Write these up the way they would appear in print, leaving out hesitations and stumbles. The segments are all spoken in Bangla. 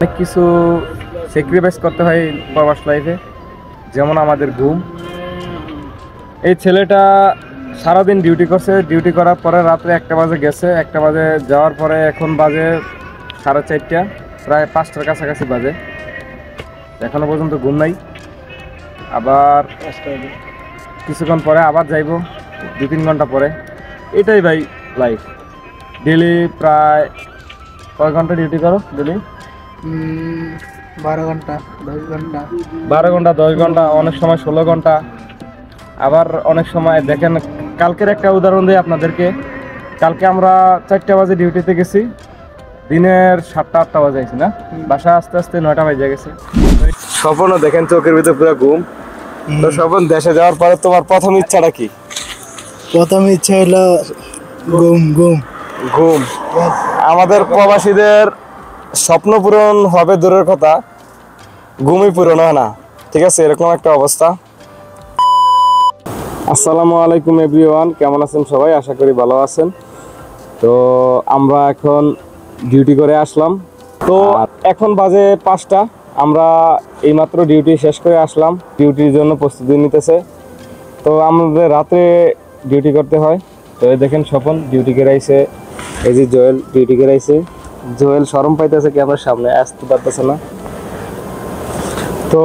অনেক কিছু স্যাক্রিফাইস করতে হয় প্রবাস লাইফে, যেমন আমাদের ঘুম। এই ছেলেটা সারাদিন ডিউটি করছে, ডিউটি করার পরে রাত্রে 1টা বাজে গেছে, 1টা বাজে যাওয়ার পরে এখন বাজে 4:30, প্রায় 5টার কাছাকাছি বাজে, এখনো পর্যন্ত ঘুম নাই। আবার কিছুক্ষণ পরে আবার যাইব, 2-3 ঘন্টা পরে। এটাই ভাই লাইফ। ডেলি প্রায় কয় ঘন্টা ডিউটি করো ডেলি? 12 ঘন্টা 10 ঘন্টা 12 ঘন্টা 10 ঘন্টা, অনেক সময় 16 ঘন্টা, আবার অনেক সময় দেখেন। কালকের একটা উদাহরণ দিই আপনাদেরকে। কালকে আমরা 4টা বাজে ডিউটিতে গেছি, দিনের 7টা-8টা বাজে আইছি না, বাসা আস্তে আস্তে 9টা বাজে গেছে। স্বপ্নও দেখেন চোখের ভিতরে পুরো ঘুম। তো স্বপ্ন, দেশে যাওয়ার পরে তোমার প্রথম ইচ্ছাটা কি? প্রথম ইচ্ছা হলো ঘুম ঘুম ঘুম। আমাদের প্রবাসীদের স্বপ্ন পূরণ হবে দূরের কথা, ঘুমই পূরণ হয় না। ঠিক আছে, এরকম একটা অবস্থা। আসসালামু আলাইকুম এভরিওয়ান, কেমন আছেন সবাই? আশা করি ভালো আছেন। তো আমরা এখন ডিউটি করে আসলাম। তো এখন বাজে 5টা, আমরা এইমাত্র ডিউটি শেষ করে আসলাম, ডিউটির জন্য প্রস্তুতি নিতেছে। তো আমাদের রাতে ডিউটি করতে হয়। তো এই দেখেন স্বপন ডিউটি করে আইছে, এই যে জোয়েল ডিউটি করে আইছে। জোয়েল শরম পাইতেছে ক্যামেরার সামনে, আসতে পারতেছে না। তো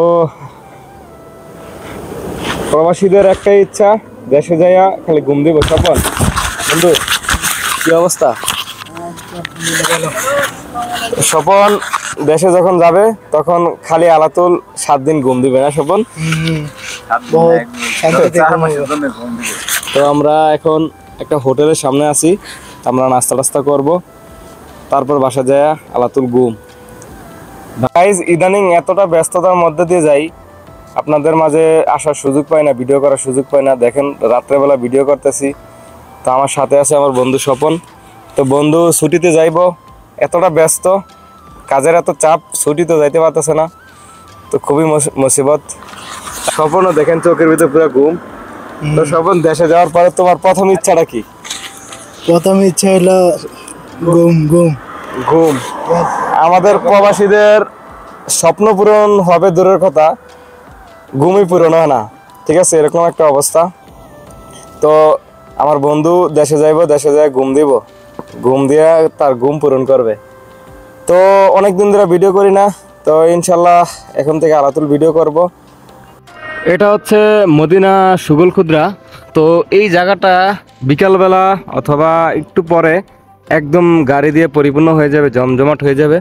প্রবাসীদের একটাই ইচ্ছা, দেশে যাইয়া খালি ঘুম দিব। স্বপন বন্ধু, কি অবস্থা? স্বপন দেশে যখন যাবে তখন খালি আলাতুল 7 দিন ঘুম দিবে না স্বপন? তো আমরা এখন একটা হোটেলের সামনে আছি, আমরা নাস্তা টাস্তা করবো, তারপর বাসা যায় আলাতুল ঘুম। গাইজ, ইদানিং এতটা ব্যস্ততার মধ্যে দিয়ে যাই, আপনাদের মাঝে আসার সুযোগ পাই না, ভিডিও করার সুযোগ পাই না। দেখেন রাত্রেবেলা ভিডিও করতেছি। তো আমার সাথে আছে আমার বন্ধু স্বপন। তো বন্ধু ছুটিতে যাইব, এতটা ব্যস্ত, কাজের এত চাপ, ছুটিতে যাইতে পারতেছে না। তো খুবই মুসিবত। স্বপনও দেখেন চোখের ভিতরে পুরো ঘুম। তো স্বপন, দেশে যাওয়ার পরে তোমার প্রথম ইচ্ছাটা কি? প্রথম ইচ্ছা হলো ঘুম ঘুম ঘুম। আমাদের প্রবাসীদের স্বপ্ন পূরণ হবে দূরের কথা, ঘুমই পূরণ হয় না। ঠিক আছে, এরকম একটা অবস্থা। তো আমার বন্ধু দেশে যাইব, দেশে যায় ঘুম দিব, ঘুম দিয়ে তার ঘুম পূরণ করবে। তো অনেক দিন ধরে ভিডিও করি না, তো ইনশাল্লাহ এখন থেকে আলাতুল ভিডিও করব। এটা হচ্ছে মদিনা সুগল খুদরা। তো এই জায়গাটা বিকালবেলা অথবা একটু পরে একদম গাড়ি দিয়ে পরিপূর্ণ হয়ে যাবে, জমজমাট হয়ে যাবে।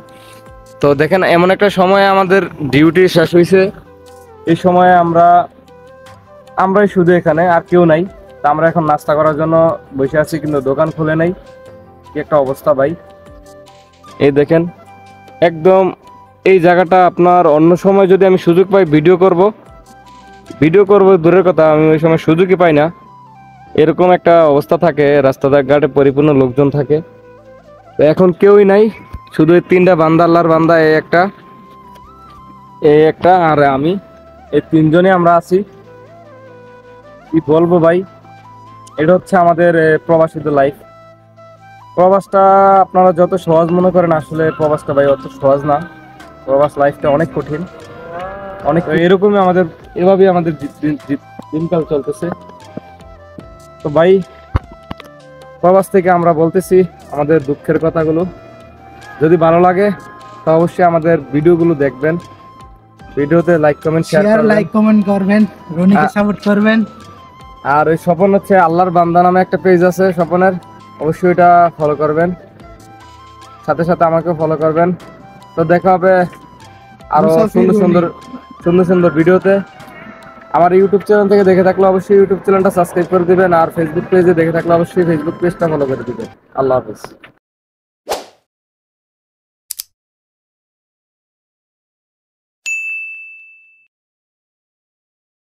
তো দেখেন এমন একটা সময় আমাদের ডিউটি শেষ হয়েছে, এই সময়ে আমরাই শুধু এখানে, আর কেউ নাই। তা আমরা এখন নাস্তা করার জন্য বসে আছি, কিন্তু দোকান খুলে নাই। কি একটা অবস্থা ভাই! এই দেখেন একদম এই জায়গাটা আপনার অন্য সময় যদি আমি সুযোগ পাই ভিডিও করব দূরের কথা, আমি ওই সময় সুযোগই পাই না। এরকম একটা অবস্থা থাকে, রাস্তাঘাট ঘাটে পরিপূর্ণ লোকজন থাকে। তো এখন কেউই নাই, শুধু এই 3টা বান্দা, আল্লাহর বান্দা, এই একটা আর আমি, এই 3জনই আমরা আছি। কি বলবো ভাই, এটা হচ্ছে আমাদের প্রবাসীদের লাইফ। প্রবাসটা আপনারা যত সহজ মনে করেন, আসলে প্রবাসটা ভাই অত সহজ না। প্রবাস লাইফটা অনেক কঠিন, অনেক। এরকমই এভাবেই আমাদের দিনকাল চলতেছে। তো ভাই, প্রবাস থেকে আমরা বলতেছি আমাদের দুঃখের কথাগুলো। যদি ভালো লাগে তো অবশ্যই আমাদের ভিডিওগুলো দেখবেন, ভিডিওতে like comment share like comment করবেন, রনিকে সাপোর্ট করবেন। আর ওই স্বপন হচ্ছে আল্লাহর বান্দা নামে একটা পেজ আছে স্বপনের, অবশ্যই এটা ফলো করবেন, সাথে সাথে আমাকেও ফলো করবেন। তো দেখা হবে আরো সুন্দর সুন্দর ভিডিওতে। আমার ইউটিউব চ্যানেল থেকে দেখে থাকলে অবশ্যই ইউটিউব চ্যানেলটা সাবস্ক্রাইব করে দিবেন, আর ফেসবুক পেজে দেখে থাকলে অবশ্যই ফেসবুক পেজটা ফলো করে দিবেন। আল্লাহ হাফেজ।